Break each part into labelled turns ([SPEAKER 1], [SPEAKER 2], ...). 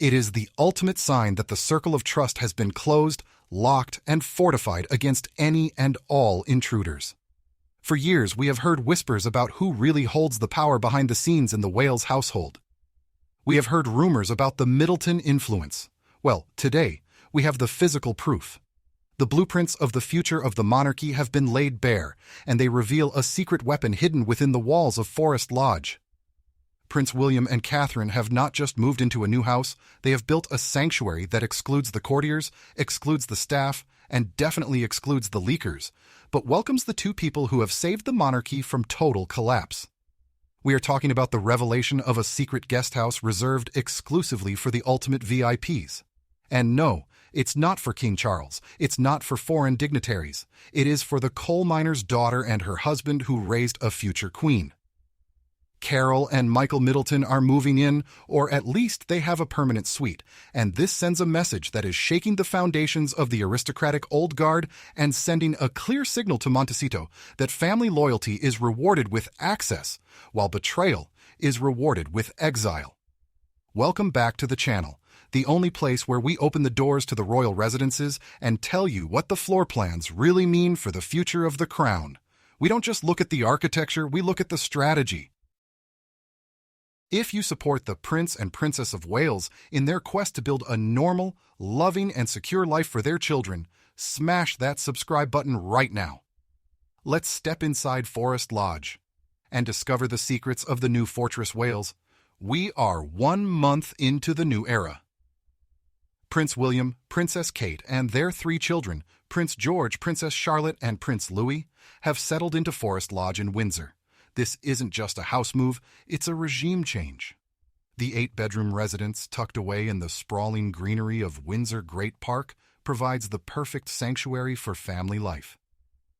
[SPEAKER 1] It is the ultimate sign that the circle of trust has been closed, locked, and fortified against any and all intruders. For years, we have heard whispers about who really holds the power behind the scenes in the Wales household. We have heard rumors about the Middleton influence. Well, today, we have the physical proof. The blueprints of the future of the monarchy have been laid bare, and they reveal a secret weapon hidden within the walls of Forest Lodge. Prince William and Catherine have not just moved into a new house, they have built a sanctuary that excludes the courtiers, excludes the staff, and definitely excludes the leakers, but welcomes the two people who have saved the monarchy from total collapse. We are talking about the revelation of a secret guest house reserved exclusively for the ultimate VIPs. And no, it's not for King Charles, it's not for foreign dignitaries, it is for the coal miner's daughter and her husband who raised a future queen. Carol and Michael Middleton are moving in, or at least they have a permanent suite, and this sends a message that is shaking the foundations of the aristocratic old guard and sending a clear signal to Montecito that family loyalty is rewarded with access, while betrayal is rewarded with exile. Welcome back to the channel, the only place where we open the doors to the royal residences and tell you what the floor plans really mean for the future of the crown. We don't just look at the architecture, we look at the strategy. If you support the Prince and Princess of Wales in their quest to build a normal, loving, and secure life for their children, smash that subscribe button right now. Let's step inside Forest Lodge and discover the secrets of the new Fortress Wales. We are 1 month into the new era. Prince William, Princess Kate, and their 3 children, Prince George, Princess Charlotte, and Prince Louis, have settled into Forest Lodge in Windsor. This isn't just a house move, it's a regime change. The 8-bedroom residence, tucked away in the sprawling greenery of Windsor Great Park, provides the perfect sanctuary for family life.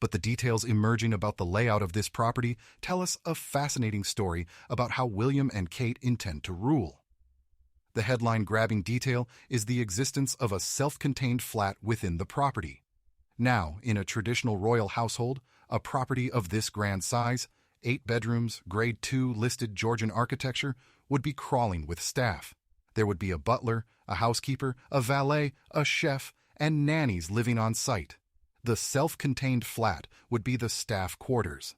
[SPEAKER 1] But the details emerging about the layout of this property tell us a fascinating story about how William and Kate intend to rule. The headline-grabbing detail is the existence of a self-contained flat within the property. Now, in a traditional royal household, a property of this grand size, 8 bedrooms, Grade 2 listed Georgian architecture, would be crawling with staff. There would be a butler, a housekeeper, a valet, a chef, and nannies living on site. The self-contained flat would be the staff quarters.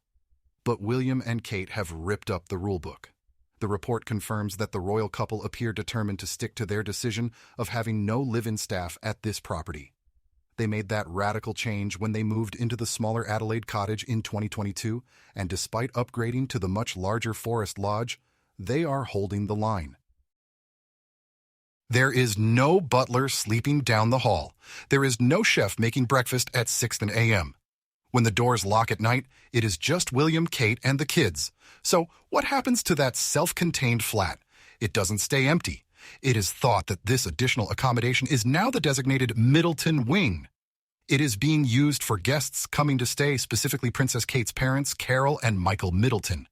[SPEAKER 1] But William and Kate have ripped up the rulebook. The report confirms that the royal couple appear determined to stick to their decision of having no live-in staff at this property. They made that radical change when they moved into the smaller Adelaide cottage in 2022, and despite upgrading to the much larger Forest Lodge, they are holding the line. There is no butler sleeping down the hall. There is no chef making breakfast at 6 a.m. When the doors lock at night, it is just William, Kate, and the kids. So what happens to that self-contained flat? It doesn't stay empty. It is thought that this additional accommodation is now the designated Middleton wing. It is being used for guests coming to stay, specifically Princess Kate's parents, Carol and Michael Middleton.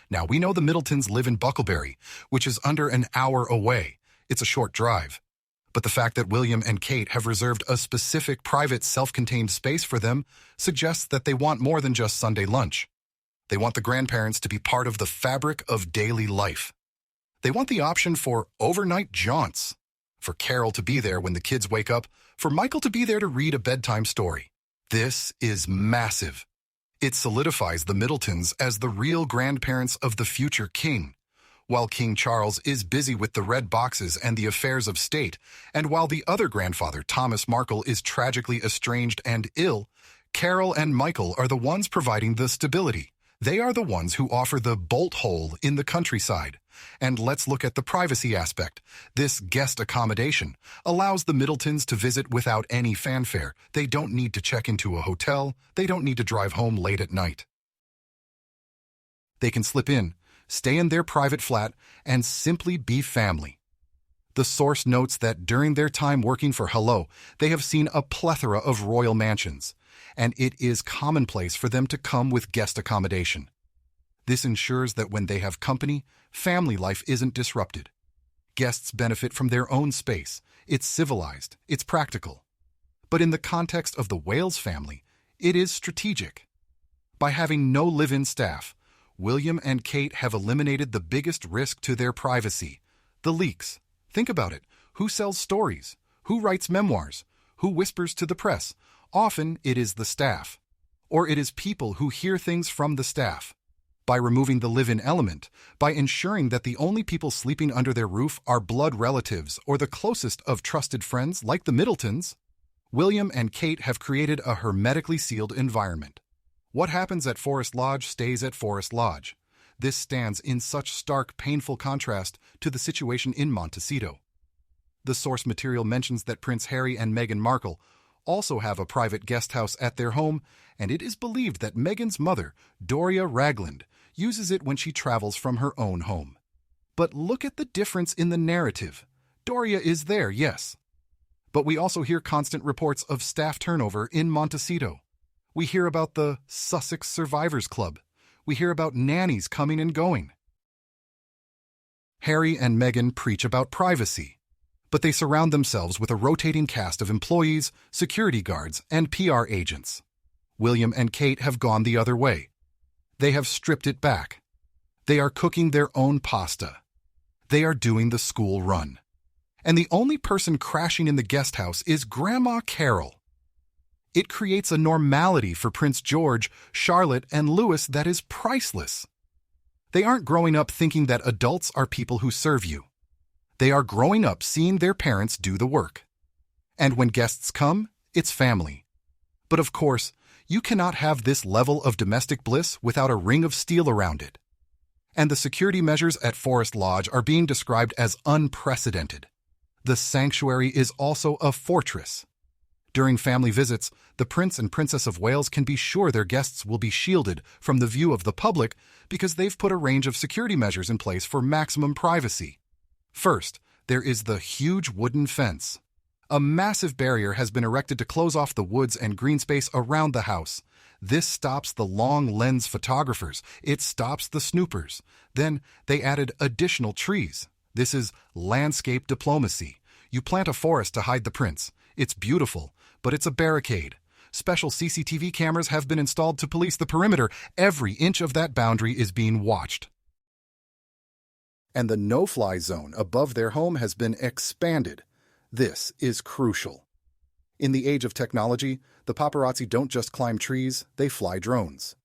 [SPEAKER 1] Now, we know the Middletons live in Bucklebury, which is under an hour away. It's a short drive. But the fact that William and Kate have reserved a specific private self-contained space for them suggests that they want more than just Sunday lunch. They want the grandparents to be part of the fabric of daily life. They want the option for overnight jaunts, for Carol to be there when the kids wake up, for Michael to be there to read a bedtime story. This is massive. It solidifies the Middletons as the real grandparents of the future king. While King Charles is busy with the red boxes and the affairs of state, and while the other grandfather, Thomas Markle, is tragically estranged and ill, Carol and Michael are the ones providing the stability. They are the ones who offer the bolt hole in the countryside. And let's look at the privacy aspect. This guest accommodation allows the Middletons to visit without any fanfare. They don't need to check into a hotel. They don't need to drive home late at night. They can slip in, stay in their private flat, and simply be family. The source notes that during their time working for Hello, they have seen a plethora of royal mansions, and it is commonplace for them to come with guest accommodation. This ensures that when they have company, family life isn't disrupted. Guests benefit from their own space. It's civilized, it's practical. But in the context of the Wales family, it is strategic. By having no live-in staff, William and Kate have eliminated the biggest risk to their privacy, the leaks. Think about it. Who sells stories? Who writes memoirs? Who whispers to the press? Often it is the staff. Or it is people who hear things from the staff. By removing the live-in element, by ensuring that the only people sleeping under their roof are blood relatives or the closest of trusted friends like the Middletons, William and Kate have created a hermetically sealed environment. What happens at Forest Lodge stays at Forest Lodge. This stands in such stark, painful contrast to the situation in Montecito. The source material mentions that Prince Harry and Meghan Markle also have a private guest house at their home, and it is believed that Meghan's mother, Doria Ragland, uses it when she travels from her own home. But look at the difference in the narrative. Doria is there, yes. But we also hear constant reports of staff turnover in Montecito. We hear about the Sussex Survivors Club. We hear about nannies coming and going. Harry and Meghan preach about privacy, but they surround themselves with a rotating cast of employees, security guards, and PR agents. William and Kate have gone the other way. They have stripped it back. They are cooking their own pasta. They are doing the school run. And the only person crashing in the guest house is Grandma Carol. It creates a normality for Prince George, Charlotte, and Louis that is priceless. They aren't growing up thinking that adults are people who serve you. They are growing up seeing their parents do the work. And when guests come, it's family. But of course, you cannot have this level of domestic bliss without a ring of steel around it. And the security measures at Forest Lodge are being described as unprecedented. The sanctuary is also a fortress. During family visits, the Prince and Princess of Wales can be sure their guests will be shielded from the view of the public because they've put a range of security measures in place for maximum privacy. First, there is the huge wooden fence. A massive barrier has been erected to close off the woods and green space around the house. This stops the long lens photographers. It stops the snoopers. Then they added additional trees. This is landscape diplomacy. You plant a forest to hide the prince. It's beautiful, but it's a barricade. Special CCTV cameras have been installed to police the perimeter. Every inch of that boundary is being watched. And the no-fly zone above their home has been expanded. This is crucial. In the age of technology, the paparazzi don't just climb trees, they fly drones.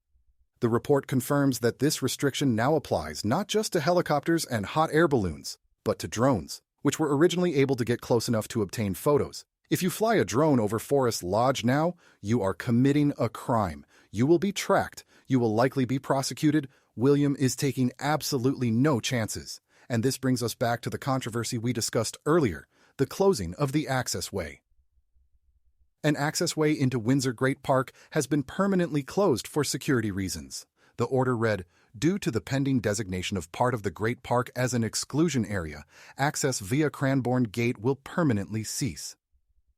[SPEAKER 1] The report confirms that this restriction now applies not just to helicopters and hot air balloons, but to drones, which were originally able to get close enough to obtain photos. If you fly a drone over Forest Lodge now, you are committing a crime. You will be tracked. You will likely be prosecuted. William is taking absolutely no chances. And this brings us back to the controversy we discussed earlier, the closing of the accessway. An accessway into Windsor Great Park has been permanently closed for security reasons. The order read, due to the pending designation of part of the Great Park as an exclusion area, access via Cranbourne Gate will permanently cease.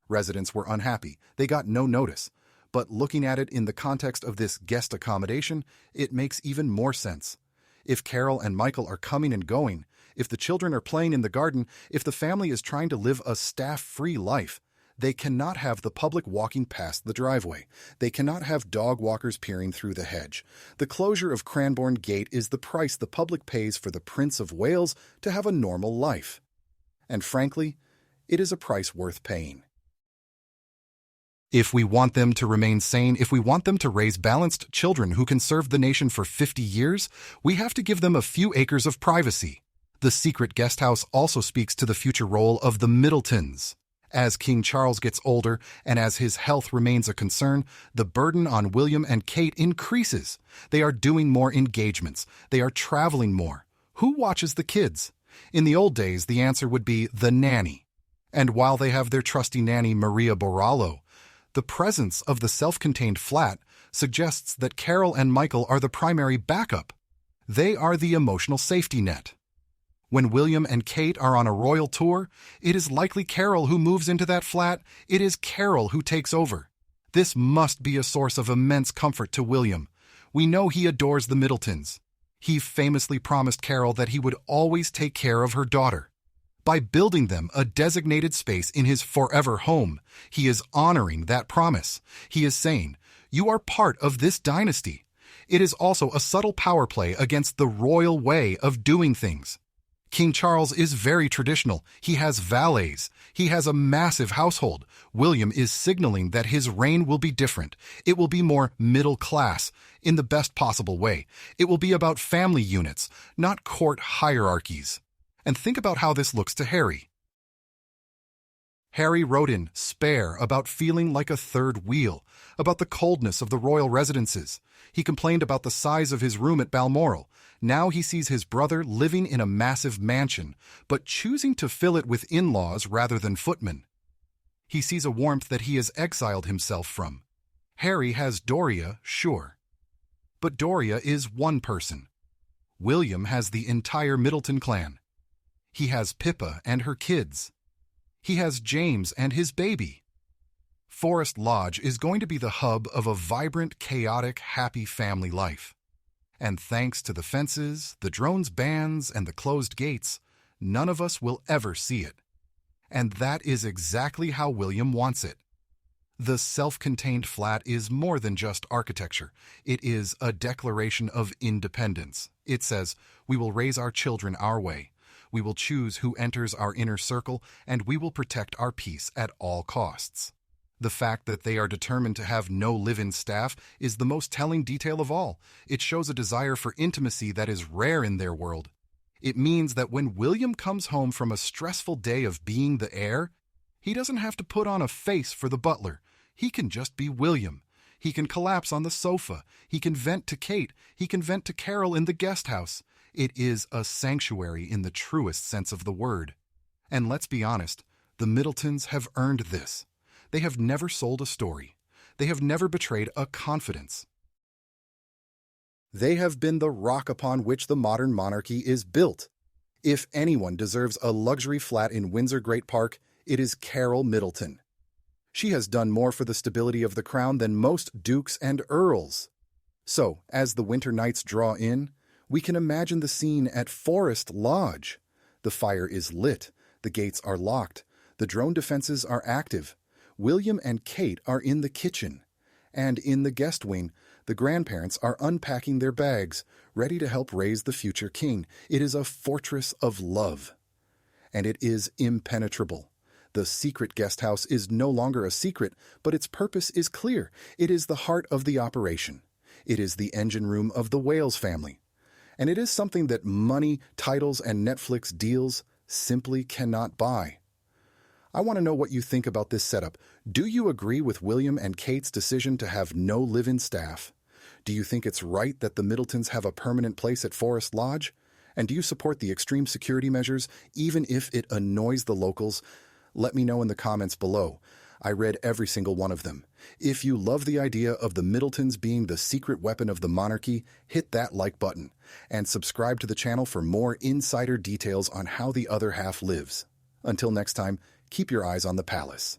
[SPEAKER 1] Residents were unhappy. They got no notice. But looking at it in the context of this guest accommodation, it makes even more sense. If Carol and Michael are coming and going, if the children are playing in the garden, if the family is trying to live a staff-free life, they cannot have the public walking past the driveway. They cannot have dog walkers peering through the hedge. The closure of Cranbourne Gate is the price the public pays for the Prince of Wales to have a normal life. And frankly, it is a price worth paying. If we want them to remain sane, if we want them to raise balanced children who can serve the nation for 50 years, we have to give them a few acres of privacy. The secret guest house also speaks to the future role of the Middletons. As King Charles gets older and as his health remains a concern, the burden on William and Kate increases. They are doing more engagements. They are traveling more. Who watches the kids? In the old days, the answer would be the nanny. And while they have their trusty nanny Maria Borallo, the presence of the self-contained flat suggests that Carol and Michael are the primary backup. They are the emotional safety net. When William and Kate are on a royal tour, it is likely Carol who moves into that flat. It is Carol who takes over. This must be a source of immense comfort to William. We know he adores the Middletons. He famously promised Carol that he would always take care of her daughter. By building them a designated space in his forever home, he is honoring that promise. He is saying, "You are part of this dynasty." It is also a subtle power play against the royal way of doing things. King Charles is very traditional. He has valets. He has a massive household. William is signaling that his reign will be different. It will be more middle class, in the best possible way. It will be about family units, not court hierarchies. And think about how this looks to Harry. Harry wrote in Spare about feeling like a third wheel, about the coldness of the royal residences. He complained about the size of his room at Balmoral. Now he sees his brother living in a massive mansion, but choosing to fill it with in-laws rather than footmen. He sees a warmth that he has exiled himself from. Harry has Doria, sure. But Doria is one person. William has the entire Middleton clan. He has Pippa and her kids. He has James and his baby. Forest Lodge is going to be the hub of a vibrant, chaotic, happy family life. And thanks to the fences, the drones' bans, and the closed gates, none of us will ever see it. And that is exactly how William wants it. The self-contained flat is more than just architecture. It is a declaration of independence. It says, we will raise our children our way. We will choose who enters our inner circle, and we will protect our peace at all costs. The fact that they are determined to have no live-in staff is the most telling detail of all. It shows a desire for intimacy that is rare in their world. It means that when William comes home from a stressful day of being the heir, he doesn't have to put on a face for the butler. He can just be William. He can collapse on the sofa. He can vent to Kate. He can vent to Carol in the guest house. It is a sanctuary in the truest sense of the word. And let's be honest, the Middletons have earned this. They have never sold a story. They have never betrayed a confidence. They have been the rock upon which the modern monarchy is built. If anyone deserves a luxury flat in Windsor Great Park, it is Carol Middleton. She has done more for the stability of the crown than most dukes and earls. So, as the winter nights draw in, we can imagine the scene at Forest Lodge. The fire is lit, the gates are locked, the drone defenses are active. William and Kate are in the kitchen, and in the guest wing, the grandparents are unpacking their bags, ready to help raise the future king. It is a fortress of love. And it is impenetrable. The secret guest house is no longer a secret, but its purpose is clear. It is the heart of the operation. It is the engine room of the Wales family. And it is something that money, titles, and Netflix deals simply cannot buy. I want to know what you think about this setup. Do you agree with William and Kate's decision to have no live-in staff? Do you think it's right that the Middletons have a permanent place at Forest Lodge? And do you support the extreme security measures, even if it annoys the locals? Let me know in the comments below. I read every single one of them. If you love the idea of the Middletons being the secret weapon of the monarchy, hit that like button. And subscribe to the channel for more insider details on how the other half lives. Until next time, keep your eyes on the palace.